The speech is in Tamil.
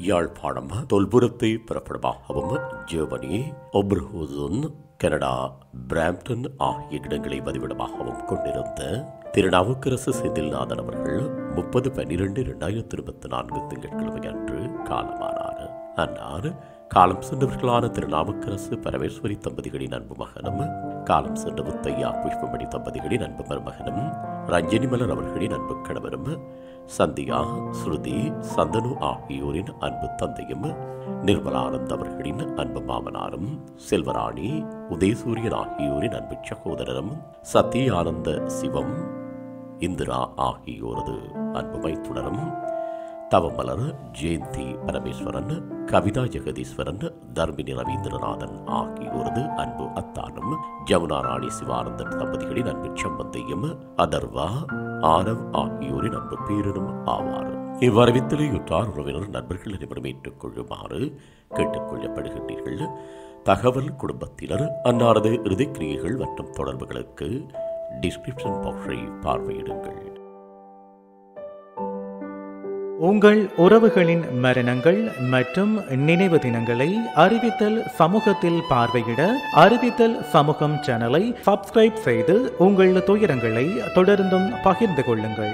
யாழ்ப்பாணம் தொல்புரத்தை பிறப்பிடமாகவும் ஜெர்மனி ஒப்ரஹூசன் கனடா பிராம்டன் ஆகிய இடங்களை பதிவிடமாகவும் கொண்டிருந்த திருநாவுக்கரசு செந்தில்நாதன் அவர்கள் 30/12/2024 திங்கட்கிழமை அன்று காலமானார். அன்னார் காலம் சென்றவர்களான திருநாவுக்கரசு பரமேஸ்வரி தம்பதிகளின் அன்பு மகனும், காலம் சென்ற முத்தையா புஷ்பமணி தம்பதிகளின் அன்பு மருமகனும், ரஞ்சனி மலர் அவர்களின் அன்பு கணவரும், சந்தியா ஸ்ருதி சந்தனு ஆகியோரின் அன்பு தந்தையும், நிர்மலானந்த் அவர்களின் அன்பு மாமனாரும், செல்வராணி உதயசூரியன் ஆகியோரின் அன்பு சகோதரரும், சத்யானந்த சிவம் இந்திரா ஆகியோரது அன்பு மைத்துனரும், தவமலர் ஜெயந்தி பரமேஸ்வரன், கவிதா ஜெகதீஸ்வரன், தர்மினி ரவீந்திரநாதன் ஆகியோரது அன்பு அத்தானும், ஜமுனா ராணி சிவானந்தன் தம்பதிகளின் அன்பு சம்பந்தியும், அதர்வா ஆனவ் ஆகியோரின் அன்பு பேரனும் ஆவார். இவ்வறிவித்தலையுற்றார் உறவினர் நண்பர்கள் அனைவரும் ஏற்றுக் கொள்ளுமாறு கேட்டுக் கொள்ளப்படுகின்றீர்கள். தகவல் குடும்பத்தினர் அன்னாரது இறுதிக்கிரியைகள் மற்றும் தொடர்புகளுக்கு டிஸ்கிரிப்ஷன் பாக்ஸை பார்வையிடுங்கள். உங்கள் உறவுகளின் மரணங்கள் மற்றும் நினைவு தினங்களை அறிவித்தல் சமூகத்தில் பார்வையிட அறிவித்தல் சமூகம் சேனலை சப்ஸ்கிரைப் செய்து உங்கள் துயரங்களை தொடர்ந்தும் பகிர்ந்து கொள்ளுங்கள்.